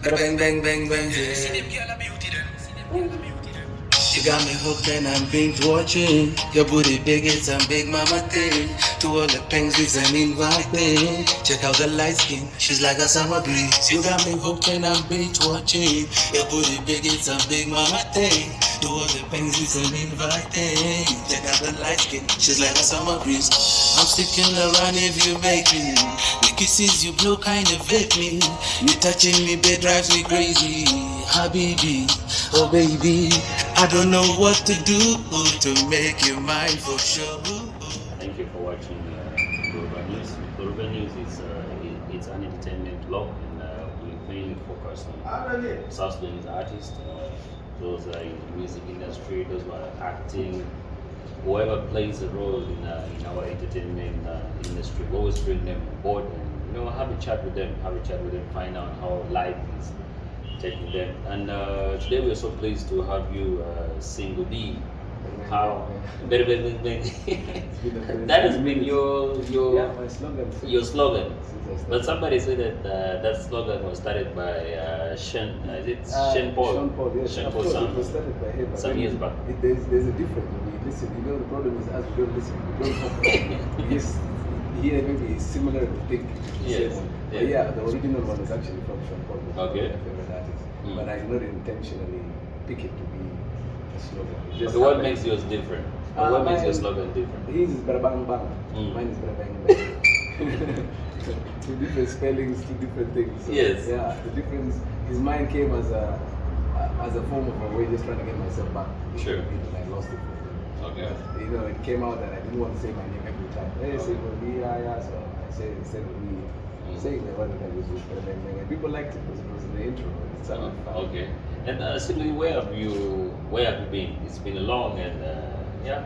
Bada bang bang bang bang. You got me hooked and I'm binge watching. Your booty big, it's a big mama thing. To all the penguins I'm inviting. Check out the light skin, she's like a summer breeze. You got me hooked and I'm binge watching. Your booty big, it's a big mama thing. To all the penguins I'm inviting. Check out the light skin, she's like a summer breeze. I'm sticking around if you make me. The kisses you blow kind of vape me. You touching me, bed drives me crazy. Habibi, oh baby, I don't know what to do to make you mine for sure. Thank you for watching Global News. Global News is it's an entertainment blog, and we mainly focus on South Sudanese artists, those are in the music industry, those who are acting, whoever plays a role in our entertainment industry. We always bring them on board and have a chat with them, find out how life is taking them. And today we are so pleased to have you, Single D. How very very that has been my slogan. your slogan. Since I But started. somebody said that that slogan was started by Shen. Is it Shen Paul? Sean Paul, yes. Shen Of Paul course, some, it was started by him. But some then years back. there's a difference when we listen. The problem is as we don't listen, we don't focus. Yes, here maybe it's similar to think. Yes, Same one. yeah. But yeah, the original one is actually from Sean Paul. Okay. My favorite artist. Mm. But I did not intentionally pick it to be a slogan. It just So what happened. makes yours different? Or what makes your Mine- slogan different? His is bada bang bang. Mm. Mine is bada bang bang. Two different spellings, two different things. So, Yes. Yeah, the difference. His mind came as a form of a way just trying to get myself back. Sure. And I lost it. Okay. It came out that I didn't want to say my name every time. Hey, say me, yeah. So I said instead of me saying that, why don't I just use bada bang bang? And people liked it because it was in the intro. It sounded fun. Okay. And simply, where have you been? It's been long, and yeah,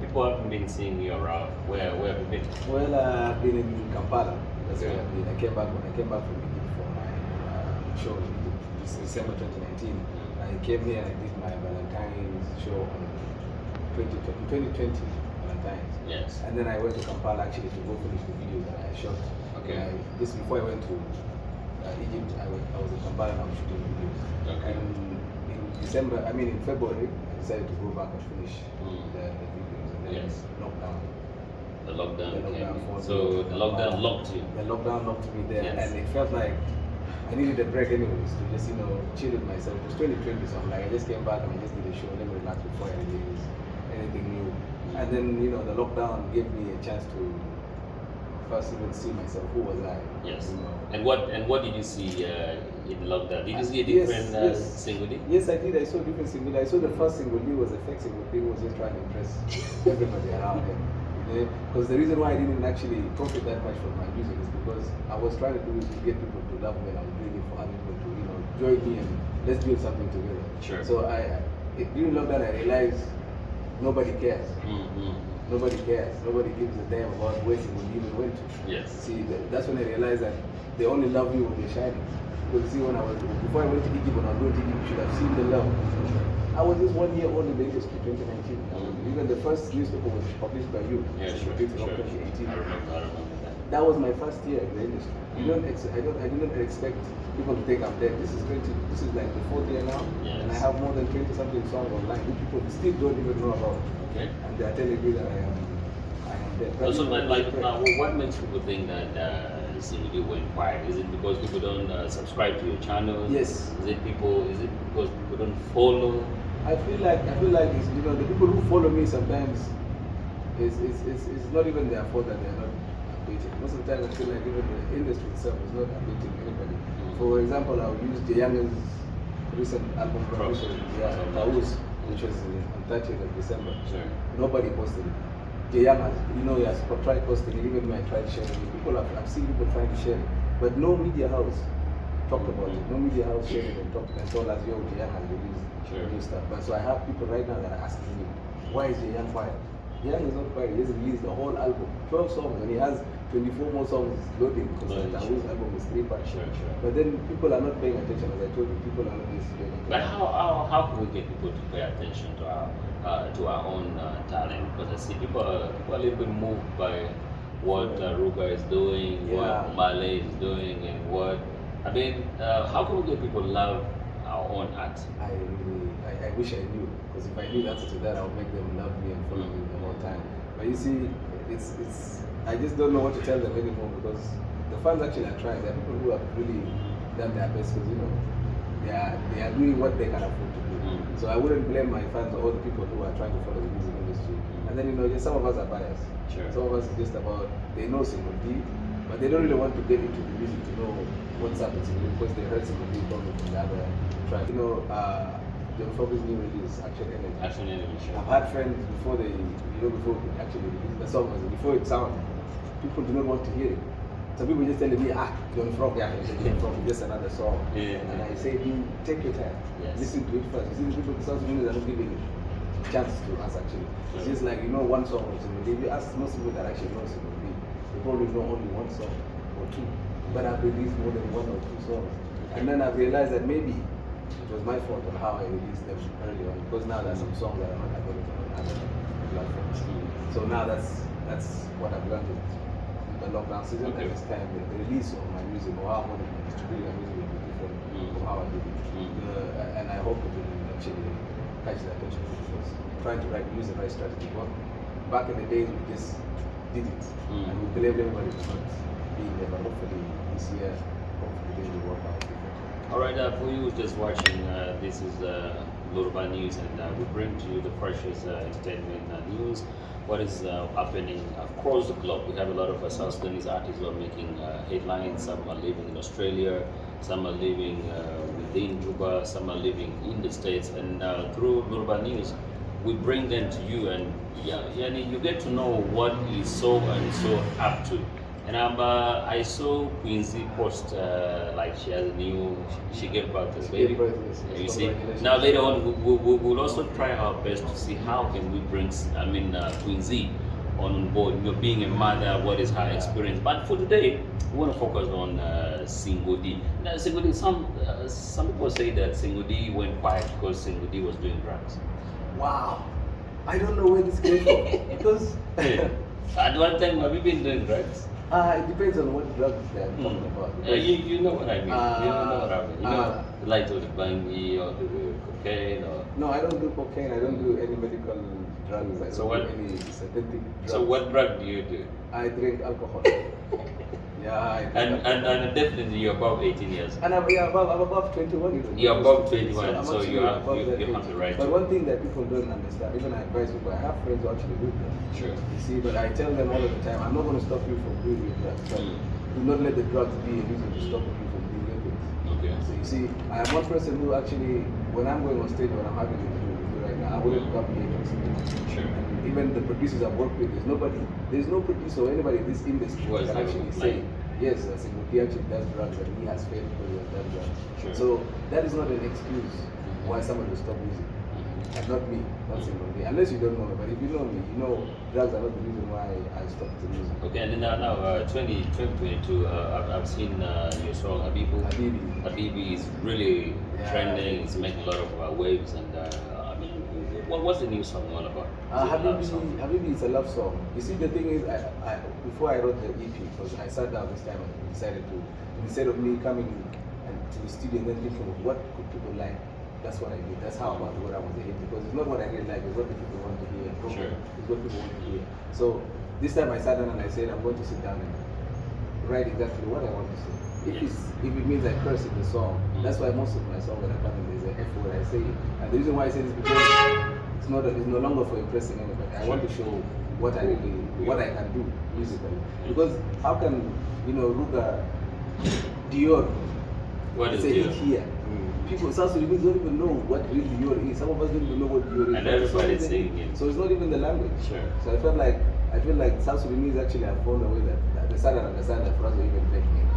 people haven't been seeing you around. Where have you been? Well, I've been in Kampala. That's where Okay. I've been. I came back when I came back from Egypt for my show in Egypt. This is December 2019. I came here and I did my Valentine's show on 2020 Valentine's. Yes. And then I went to Kampala actually to go finish the video that I shot. Okay. This before I went to Egypt, I was in Kampala and I was shooting videos. Okay. And in February, I decided to go back and finish the videos. And then Yes. lockdown. The lockdown The lockdown came. forced So me. the lockdown locked you. The lockdown locked me there, Yes. and it felt like I needed a break anyways to just chill with myself. It was 2020, so I'm like I just came back and I just did a show. Let me relax before I release anything new. And then the lockdown gave me a chance to first even see myself. Who was I? Yes. You know. And what did you see in lockdown? Did you see a Yes, different yes. single D? Yes, I did. I saw different single. I saw the first single D was a fake single D. Was just trying to impress everybody around him. Because the reason why I didn't actually profit that much from my music is because I was trying to do it to get people to love me, and I was doing it for other people to join me and let's build something together. Sure. So during lockdown I realized nobody cares. Mm-hmm. Nobody cares. Nobody gives a damn about where single D even went to. Yes. See, that's when I realized that they only love you when you're shining. Because see, before I went to Egypt, when I was going to Egypt, you should have seen the love. I was just 1 year old in the industry, 2019. Even the first newspaper was published by you. Yeah, It sure. was Sure. 2018. I remember that. That was my first year in the industry. I do not expect people to think I'm dead. This is like the 4th year now, Yes. and I have more than 20 something songs online which people still don't even know about. Okay. And they are telling me that I am dead. But Also, you know, like it's now, what makes people think that CBD went quiet? Is it because people don't subscribe to your channel? Yes. Is it because people don't follow? I feel like it's, the people who follow me sometimes it's not even their fault that they're not updating. Most of the time I feel like even the industry itself is not updating anybody. For example, I'll use the youngest recent album promotion, Taus, which was on 30th of December. Sure. Nobody posted it. The young has, he has tried posting it, even when I tried sharing it. I've seen people trying to share it, but no media house talked about it. No media house shared it and talked and told us, yo, the young has released new stuff. But so I have people right now that are asking me, why is the young quiet? The young is not quiet. He has released the whole album, 12 songs, and he has 24 more songs loading because the Tao's album is 3 parts. Sure. But then people are not paying attention, as I told you. People are not just paying attention. But how can we get people to pay attention to our own talent? Because I see people are a little bit moved by what Ruga is doing, what Male is doing, and what I mean, how come the people love our own art? I wish I knew, because if I knew the answer to that, I would make them love me and follow me the whole time. But you see, it's I just don't know what to tell them anymore, because the fans actually are trying. There are people who have really done their best, because they are doing what they can afford to do. So I wouldn't blame my fans or the people who are trying to follow the music industry. And then just some of us are biased. Sure. Some of us are just about, they know Single D, but they don't really want to get into the music to know what's up with Single D, because they heard Single D probably from the other track. John Foger's new release, Action Energy. Action Energy, sure. I've had friends before before we actually released the song, before it sounded, people do not want to hear it. Some people just telling me, John Frog, John Frog is just another song. Yeah. And I say, you take your time, listen to it first. You see, the people, the South Sudanese are not giving a chance to us actually. It's just like, one song of Single D. If you ask most people that actually know Single D, they probably know only one song or two. But I've released more than one or two songs. And then I've realized that maybe it was my fault on how I released them early on, because now there are some songs that are not available on other platforms. So now that's what I've learned in the lockdown season. Okay. And this time the release of my music, or how I'm going to distribute my music, will be different from how I did it. And I hope it will actually catch the attention, because trying to use the right strategy. But back in the days, we just did it, and we blamed everybody for not being there. But hopefully this year, hopefully things will work out differently. All right, for you just watching, this is Yoruba News, and we bring to you the freshest entertainment news. What is happening across the globe? We have a lot of South Sudanese artists who are making headlines. Some are living in Australia, some are living within Juba, some are living in the States. And through Yoruba News, we bring them to you, and you get to know what is so and so up to. And I saw Quincy post like she has she gave birth to this baby. You see, now later on we'll also try our best to see how can we bring Quincy on board. Being a mother, what is her experience? But for today, we want to focus on Single D. Now, Single D, some people say that Single D went quiet because Single D was doing drugs. Wow, I don't know where this came from, because at one time, have you been doing drugs? It depends on what drugs they're talking about. You know what I mean. You know what I mean. The light of the bangi or the cocaine or. No, I don't do cocaine. I don't do any medical drugs. I don't do any synthetic drugs. So what drug do you do? I drink alcohol. And definitely you're above 18 years. And I'm above 21 years. You're above 21, so you have the right. But one thing that people don't understand, even I advise people, I have friends who actually do that. Sure. You see, but I tell them all of the time, I'm not going to stop you from doing your drugs. But do not let the drugs be a reason to stop you from doing your things. Okay. So you see, I am one person who actually, when I'm going on stage, when I'm having an interview with you right now, I wouldn't copy anything. Sure. And even the producers I've worked with, there's no producer or anybody in this industry who can actually say, yes, Single D actually does drugs and he has failed because he has done drugs. Sure. So that is not an excuse why somebody will stop music. And not me, not Single D. Unless you don't know me, but if you know me, you know drugs are not the reason why I stopped the music. Okay, and then now 2022, I've seen your song Habibi. Habibi is really trending. It's making a lot of waves, and what's the new song all about? Habibi is a love song. You see, the thing is, before I wrote the EP, because I sat down this time and decided to, instead of me coming to the studio and then thinking of what could people like, that's what I did. That's how about what I was a hit, because it's not what I really like, it's what the people want to hear. Sure. It's what people want to hear. So this time I sat down and I said, I'm going to sit down and write exactly what I want to say. If it means I curse in the song, that's why most of my songs that are coming, there's an F word I say it. And the reason why I say this is because it's no longer for impressing anybody. I want to show what I can do musically. Because how can Ruga Dior say it here? People, South Sudanese don't even know what real Dior is. Some of us don't even know what Dior is. And everybody's saying it. So it's not even the language. Sure. So I feel like South Sudanese actually have found a way that they started to understand that for us to even make it.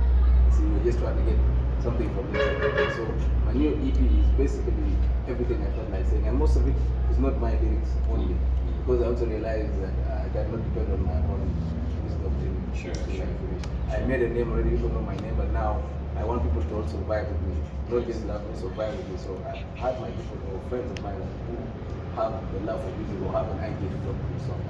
See, we're just trying to get something from this. So my new EP is basically everything I felt like saying, and most of it is not my lyrics only, because I also realized that I cannot depend on my own wisdom to finish. I made a name already, people know my name, but now I want people to also vibe with me, not just love me, so vibe with me. So I had my people or friends of mine who have the love for music or have an idea to drop a song,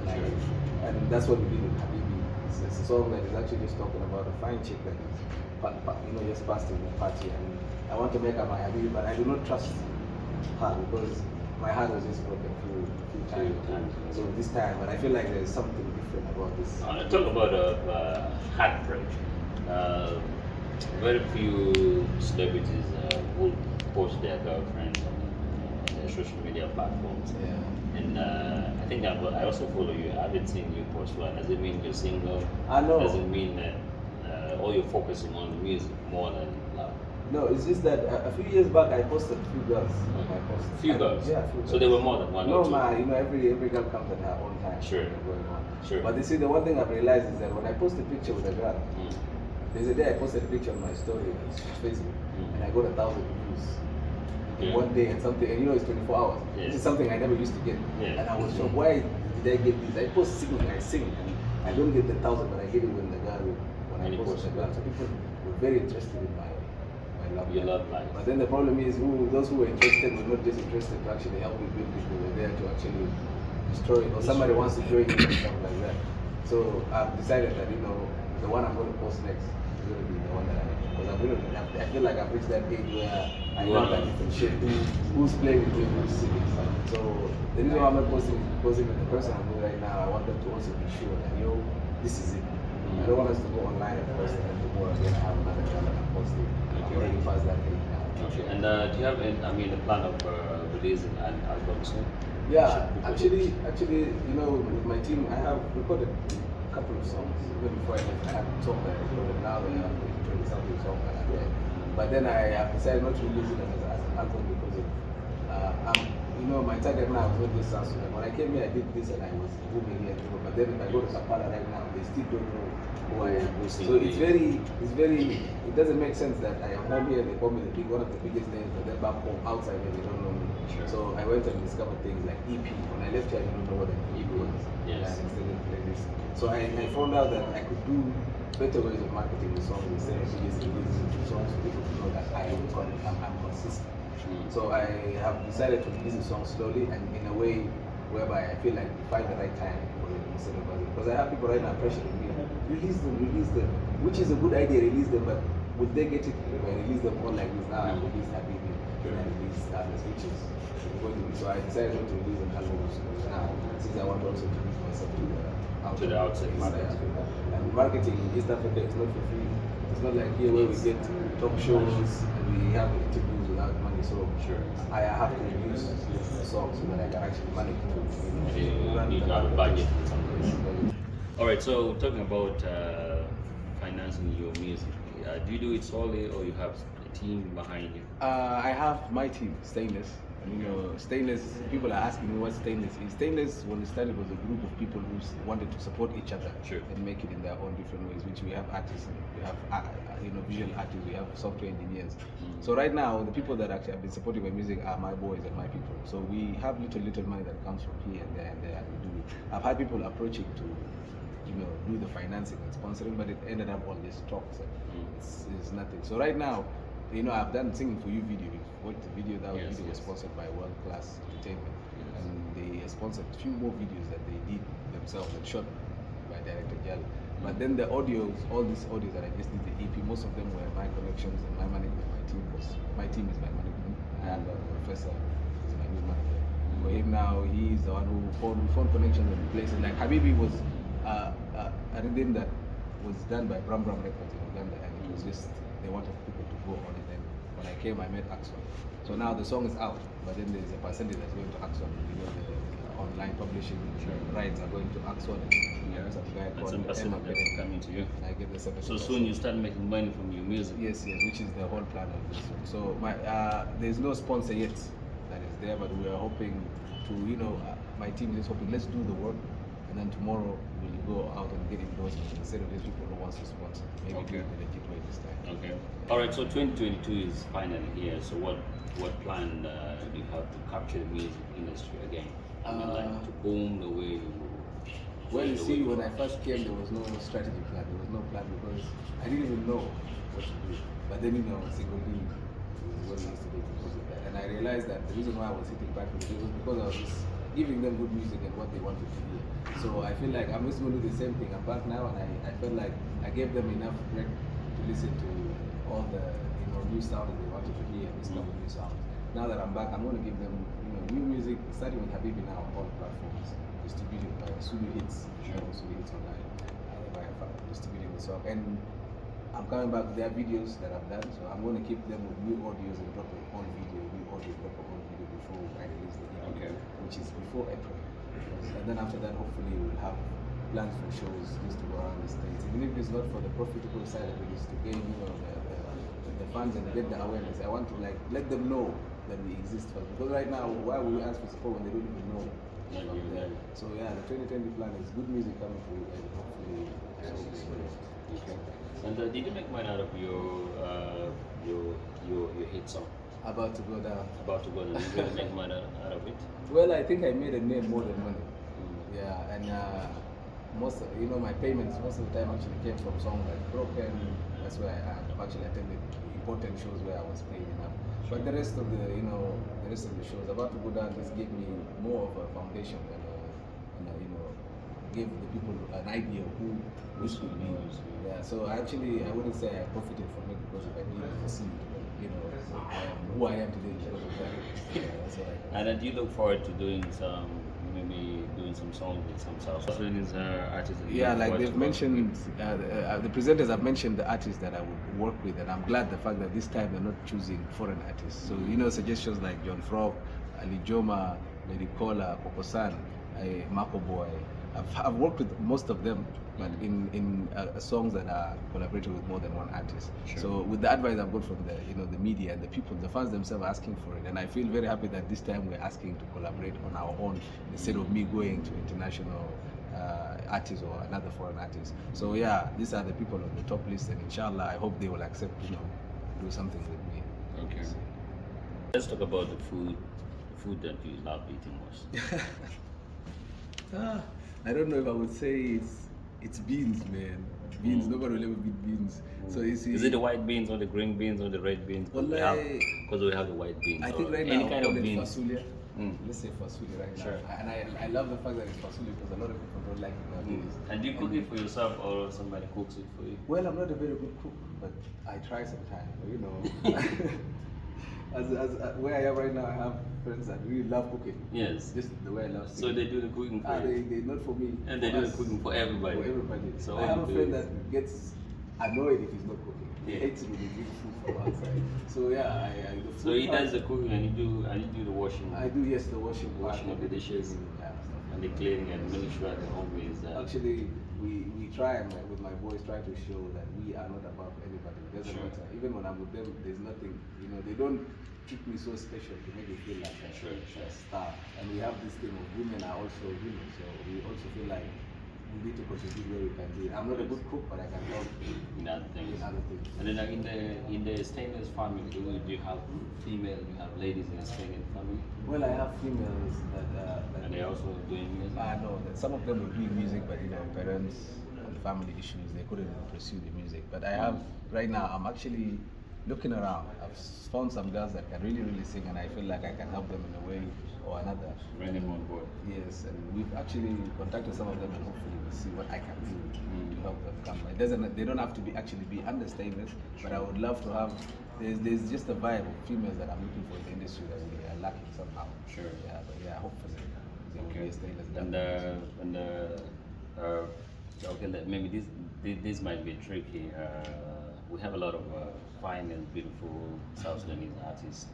and that's what we did with Habibi. It's a song that is actually just talking about a fine chick that is, just passed in the party, and I want to make her my Habibi, but I do not trust her because my heart was just broken few times. So this time, but I feel like there's something different about this. Talk about heartbreak. Very few celebrities will post their girlfriends on their social media platforms. Yeah. And I think I also follow you. I haven't seen you post one. Does it mean you're single? I know. Does it mean that all you're focusing on music more than love? No, it's just that a few years back I posted a few girls. I posted Few girls? Yeah, few girls. So there were more than one No, or two? man, every girl comes at her own time. Sure. Going on. Sure. But you see, the one thing I've realized is that when I post a picture with a girl, there's a day I posted a picture on my story on Facebook, and I got 1,000 views in one day and something, and it's 24 hours. Yeah. This is something I never used to get, Yeah. and I was shocked. Why did I get this? I post singing, I sing, and I don't get the 1,000, but I get it when the girl when I post the girl. So people were very interested in my love. Your love life. But then the problem is, those who were interested were not just interested to actually help me build it; they were there to actually destroy it, or somebody wants to join it and stuff like that. So I've decided that the one I'm going to post next is going to be the one that because I feel like I've reached that age where I know that differentiate who's playing with me, who's singing. So the reason why I'm not posting with the person I'm with right now, I want them to also be sure that this is it. I don't want us to go online and post it and tomorrow again I have another job and I'm posting. I'm already past that age now. Okay. And do you have a plan of releasing an album soon? Yeah, actually, with my team, I have recorded a couple of songs. Even before I have a song that I recorded now, I have 20-something songs that I did. But then I have decided not to release it as an album because of, my target now is not just South Sudan. When I came here, I did this and I was booming here. But then if I go to Kampala right now, they still don't know who I am. So it doesn't make sense that I am home here, they call me one of the biggest names, but then back home outside there, they don't know me. Sure. So I went and discovered things like EP. When I left here, I didn't know what an EP was. Yes. And extended playlist. So I found out that I could do better ways of marketing the songs instead of just releasing songs for people to know that I'm consistent. So I have decided to release the song slowly and in a way whereby I feel like we find the right time for it instead of others. Because I have people right now pressuring me, release them, which is a good idea, release them, but would they get it if I release them all like this? Now I release Habibi, then I release others, which is going to be. So I decided not to release an album now, since I want also to use myself to the outside market. And marketing in East Africa is not for free. It's not like here where we get talk shows and we have interviews without money. So Sure. I have to use the songs so that I can actually manage to You need to have a budget in some ways. All right. So talking about financing your music, do you do it solely or you have a team behind you? I have my team, Stainless. And, Stainless, people are asking me what Stainless is. Stainless, when it started, was a group of people who wanted to support each other and make it in their own different ways, which we have artists, we have visual artists, we have software engineers. So right now, the people that actually have been supporting my music are my boys and my people. So we have little money that comes from here and there, and we do it. I've had people approaching to do the financing and sponsoring, but it ended up all just talks and it's nothing. So right now, I've done Singing For You video. We've watched the video. That video was sponsored by World Class Entertainment, and they sponsored a few more videos that they did themselves and shot by director Jal. But then the audios, all these audios that I just did the EP, most of them were my connections and my management. My team is my management. I have a professor, is my new manager. For him now, he is the one who found connections and places. Like Habibi was a rhythm that was done by Bram Records in Uganda, and it was just they wanted people to go on it. And when I came, I met Axon. So now the song is out, but then there's a percentage that's going to Axon. The online publishing rights are going to Axon. And some guy called some percentage coming to you. I get the 70%. So soon you start making money from your music. Yes, which is the whole plan of this one. So there's no sponsor yet that is there, but we are hoping to, my team is hoping, let's do the work, and then tomorrow we'll go out and get endorsements instead of these people who wants to sponsor. Maybe do it the legit way this time. Okay. All right. So 2022 is finally here. So what plan do you have to capture the music industry again? To boom the way you. Well, you see, when I first came, there was no strategy plan. There was no plan because I didn't even know what to do. But then, single lead is what we used to do because of that. And I realized that the reason why I was hitting back with it was because I was just giving them good music and what they wanted to hear. So I feel like I'm just going to do the same thing. I'm back now, and I felt like I gave them enough break to listen to all the new sounds they wanted to hear, discover new sounds. Now that I'm back, I'm going to give them new music, starting with Habibi now on all platforms, distributed by Studio Hits, Studio Hits online, by distributing the song. And I'm coming back to their videos that I've done, so I'm going to keep them with new audios and drop it on video, new audio, drop it on video before I release the EP, which is before April. And then after that, hopefully we'll have plans for shows just to go around the States. Even if it's not for the profitable side of it, it's to gain, the fans and get the awareness. I want to let them know that we exist first. Because right now, why would we ask for support when they don't even know? So yeah, the 2020 plan is good music coming for you, and hopefully Okay. And did you make money out of your hit song? About to go down. About to go down. Did you really make money out of it? Well, I think I made a name more than money. Yeah, and most my payments most of the time actually came from songs like Broken. That's where I actually attended important shows where I was paid enough. But the rest of the shows about to go down just gave me more of a foundation and give the people an idea of who this could be. Yeah, so I wouldn't say I profited from it because I didn't foresee, who I am today because of that. Yeah, that's what I And then do you look forward to doing some songs with some South Sudanese artists? Yeah, like they've mentioned, the presenters have mentioned the artists that I would work with, and I'm glad the fact that this time they're not choosing foreign artists. So suggestions like John Frog, Ali Joma, Lady Kola, Kokosan, Marco Boy. I've worked with most of them, but in songs that are collaborated with more than one artist. Sure. So with the advice I've got from the media and the people, the fans themselves are asking for it, and I feel very happy that this time we're asking to collaborate on our own instead of me going to international artists or another foreign artist. So yeah, these are the people on the top list, and inshallah, I hope they will accept do something with me. Okay. Let's talk about the food that you love eating most. I don't know if I would say it's beans, man. Beans, nobody will ever beat beans. So is it the white beans or the green beans or the red beans? Because we have the white beans. I think right any now kind of beans. Fasulia. Let's say fasulia right now. Sure. And I love the fact that it's fasulia because a lot of people don't like it nowadays. And do you cook it for yourself or somebody cooks it for you? Well, I'm not a very good cook, but I try sometimes. As where I am right now, I have friends that really love cooking. Yes. Just the way I love cooking. So they do the cooking for you? They not for me. And they do the cooking for everybody? For everybody. So I have a friend that gets annoyed if he's not cooking. Yeah. He hates it when he brings food from outside. So yeah, So he does the cooking and you do the washing? I do, yes, the washing of the dishes. Yeah, and the cleaning and making sure the home is... Actually, we try, with my boys, try to show that we are not above anybody. It doesn't matter. Even when I'm with them, there's nothing, they don't treat me so special to make me feel like a star. And we have this thing of women are also women, so we also feel like we need to contribute where we can be. I'm not a good cook, but I can help in other things. And then in the stainless family, do you have female, you have ladies in the stainless family? Well, I have females that and they also doing music? No, some of them were doing music, but parents and family issues, they couldn't pursue the music. But I have, right now, I'm actually looking around. I've found some girls that can really, really sing, and I feel like I can help them in a way or another. Bring them on board. Yes, and we've actually contacted some of them, and hopefully we'll see what I can do to help them come. They don't have to be under stainless, but I would love to have. There's just a vibe of females that I'm looking for in the industry that we are lacking somehow. Sure. Yeah, but yeah, hopefully there will be a stainless. Maybe this might be tricky. We have a lot of fine and beautiful South Sudanese artists,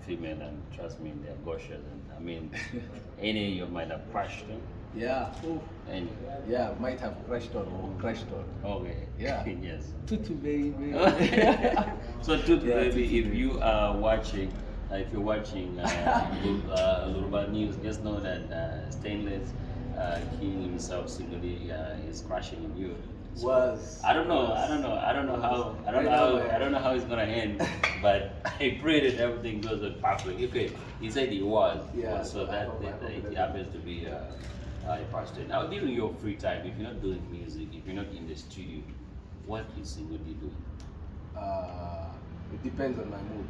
female, and trust me, they're gorgeous. And any you might have crushed on. Yeah. Any. Yeah, might have crushed on or crushed on. Okay. Yeah. Yes. Tutu baby. So Tutu baby, if you are watching, Yoruba News, just know that Stainless King himself, Siguri, is crashing in you. So, I don't know how it's gonna end, but I pray that everything goes perfectly. Okay, he said he was. Yeah. So that it happens to be a pastor. Now, during your free time, if you're not doing music, if you're not in the studio, what is Siguri doing? It depends on my mood,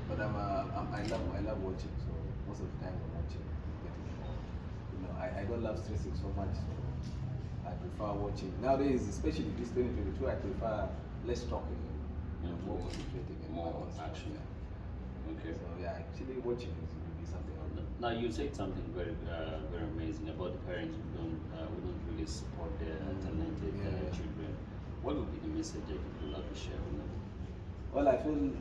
but I love watching. So most of the time I'm watching. I don't love stressing so much. So I prefer watching. Nowadays, especially this 2022, I prefer less talking and more concentrating and more action. Okay. So yeah, actually watching would be something. Now you said something very very amazing about the parents who don't really support their talented children. What would be the message that you would love to share with them? Well, I feel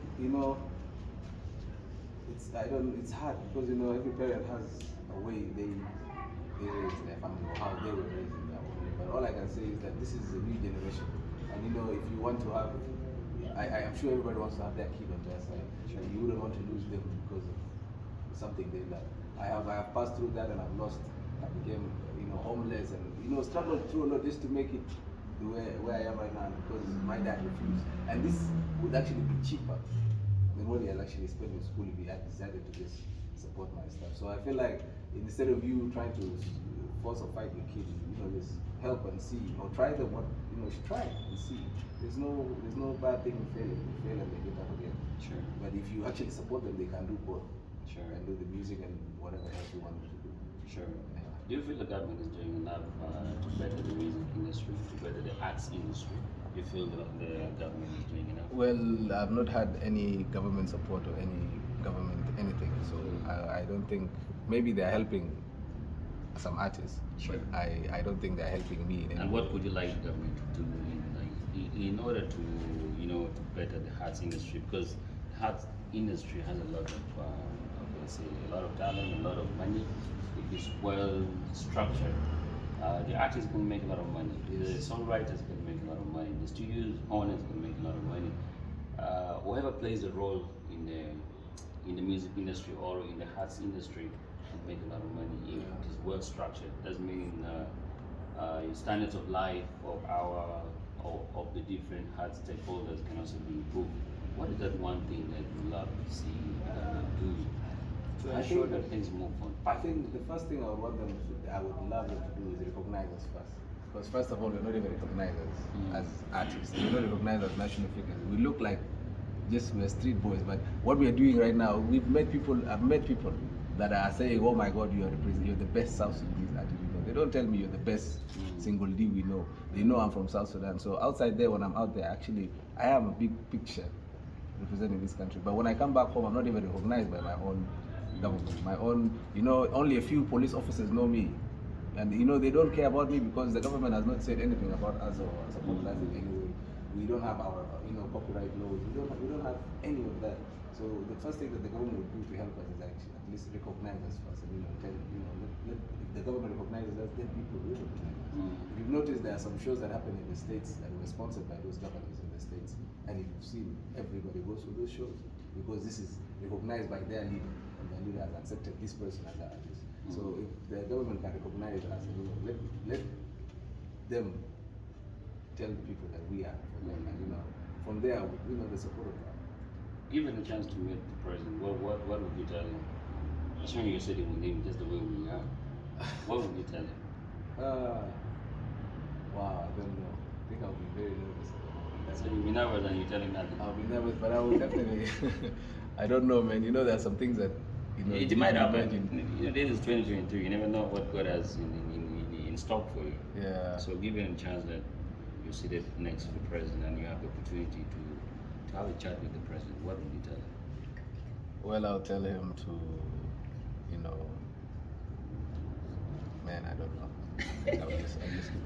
it's hard because every parent has a way they raise their family or how they were raised in their family. But all I can say is that this is a new generation, and if you want to have, I am sure everybody wants to have their kid on their side. Sure. You wouldn't want to lose them because of something they love. I have passed through that and I've lost. I became homeless and struggled through a lot just to make it where I am right now because my dad refused. And this would actually be cheaper than what he had actually spent in school if he had decided to just support my stuff. So I feel like instead of you trying to force or fight your kid, just help and see, try them what try and see. There's no bad thing in failing. You fail and they get up again. Sure. But if you actually support them, they can do both. Sure. And do the music and whatever else you want them to do. Sure. Yeah. Do you feel the government is doing enough to better the music industry, to better the arts industry? Do you feel that the government is doing enough? Well, I've not had any government support or any government anything, so I don't think, maybe they're helping some artists, sure. But I don't think they're helping me. And what would you like the government to do in order to to better the arts industry? Because the arts industry has a lot of a lot of talent, a lot of money. If it's well structured, the artist can make a lot of money. The songwriters can make a lot of money. The studio owners can make a lot of money. Whoever plays a role in the music industry or in the arts industry can make a lot of money if it is well structured. Doesn't mean standards of life of the different arts stakeholders can also be improved. What is that one thing that you love to see the government do to ensure that things move on? I think the first thing I would love them to do is recognize us first. Because first of all, we're not even recognized as artists. We're not recognized as national figures. We look like we're street boys. But what we are doing right now, I've met people that are saying, "Oh my God, you're the best South Sudanese artist we know." They don't tell me you're the best single D we know. They know I'm from South Sudan. So outside there, when I'm out there, actually, I have a big picture representing this country. But when I come back home, I'm not even recognized by my own government. My own, only a few police officers know me. And they don't care about me because the government has not said anything about us or supported us in any way. We don't have our copyright laws. We don't have any of that. So the first thing that the government would do to help us is actually at least recognize us first and if the government recognizes us, then people will recognize us. If you've noticed, there are some shows that happen in the States that were sponsored by those governors in the States, and if you've seen, everybody goes to those shows because this is recognized by their leader, and their leader has accepted this person as an artist. So if the government can recognize us, let them tell the people that we are for them, and from there, the support of that. Given a chance to meet the president, what would you tell him? Assuming you're sitting with him just the way we are, what would you tell him? Wow, I don't know. I think I'll be very nervous. So you'll be nervous and you tell him nothing? I'll be nervous, but I will definitely. I don't know, man. There are some things that it might happen. This is 2023. You never know what God has in stock for you. Yeah. So given a chance that you're seated next to the president and you have the opportunity to have a chat with the president, what would you tell him? Well, I'll tell him to, man, I don't know. I'll just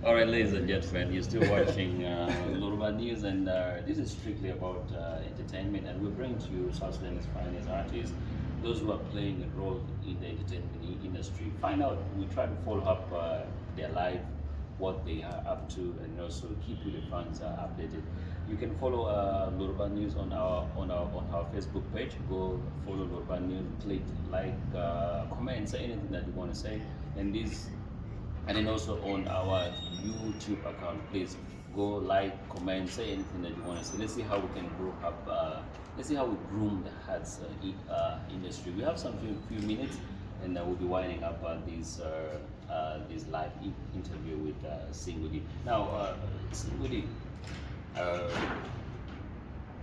All right, ladies and gentlemen, you're still watching Yoruba News, and this is strictly about entertainment, and we bring to you South Sudan's finest artists, those who are playing a role in the entertainment industry. Find out, we try to follow up their life, what they are up to, and also keep you the fans updated. You can follow Yoruba News on our Facebook page. Go follow Yoruba News, click like, comment, say anything that you want to say, and then also on our YouTube account. Please go like, comment, say anything that you want to say. Let's see how we can grow up. Let's see how we groom the arts industry. We have some few minutes, and we'll be winding up this live interview with Singudi. Now, Singudi,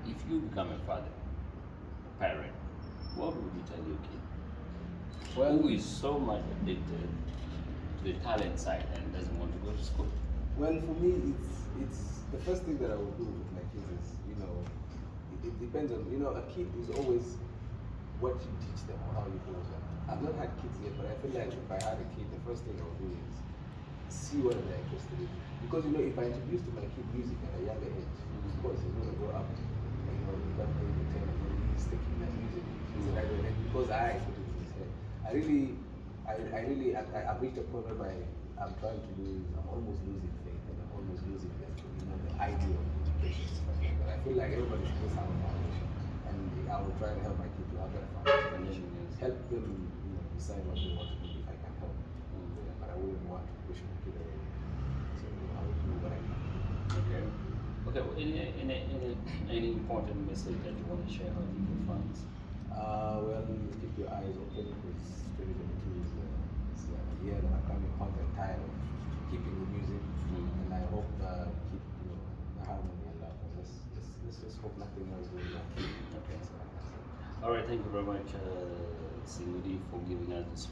if you become a father, a parent, what would you tell your kid? Who is so much addicted the talent side and doesn't want to go to school? Well, for me, it's the first thing that I will do with my kids is, it depends on, a kid is always what you teach them or how you hold them. I've not had kids yet, but I feel like if I had a kid, the first thing I would do is see what they're interested in. Because if I introduce to my kid music at a younger age, of course he's gonna grow up, become maybe 10 and then he's taking that music. And because I put it in his head, I've reached a point whereby I'm trying to lose, I'm almost losing faith and I'm almost losing the idea of education. But I feel like everybody should just have a foundation, and I will try to help my kid to have that foundation, and help them, decide what they want to do if I can help. But I wouldn't want to push my kid away, so I will do what I can. Okay. Okay. Well, any important message that you want to share with your fans? Well, keep your eyes open because 2022 is a year that I'm coming hot and tired of keeping the music, and I hope keep the harmony and love. And let's just hope nothing else goes wrong. Okay. All right. Thank you very much, Simudi, for giving us this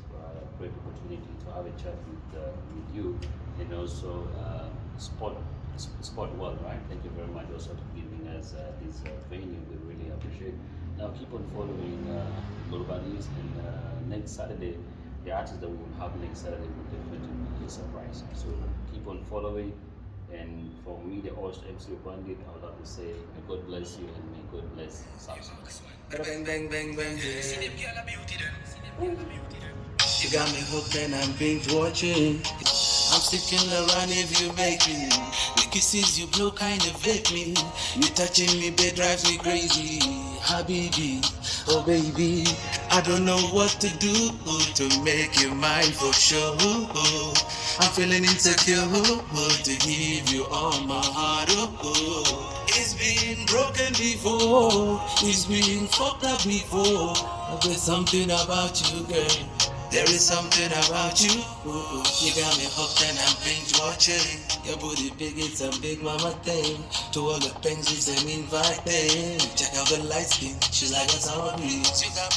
great opportunity to have a chat with you, and also Sport World, right? Thank you very much also for giving us this venue. We really appreciate. Now keep on following Yoruba News, and next Saturday, the artist that we will have next Saturday will definitely be a surprise. So keep on following, and for me, the host MC Bandit, I would like to say, may God bless you and may God bless South. Bang, bang, bang, bang, yeah. You got me hooked and I'm binge watching. I'm sticking around if you make me. The kisses you blow kind of vape me. You touching me, bed drives me crazy. Habibi, oh baby, I don't know what to do to make you mine for sure. I'm feeling insecure to give you all my heart. It's been broken before, it's been fucked up before. But there's something about you, girl. There is something about you. You got me hooked and I'm binge watching. Your booty big, it's a big mama thing. To all the things it's an inviting. Check out the light skin, she's like a summer breeze. You got me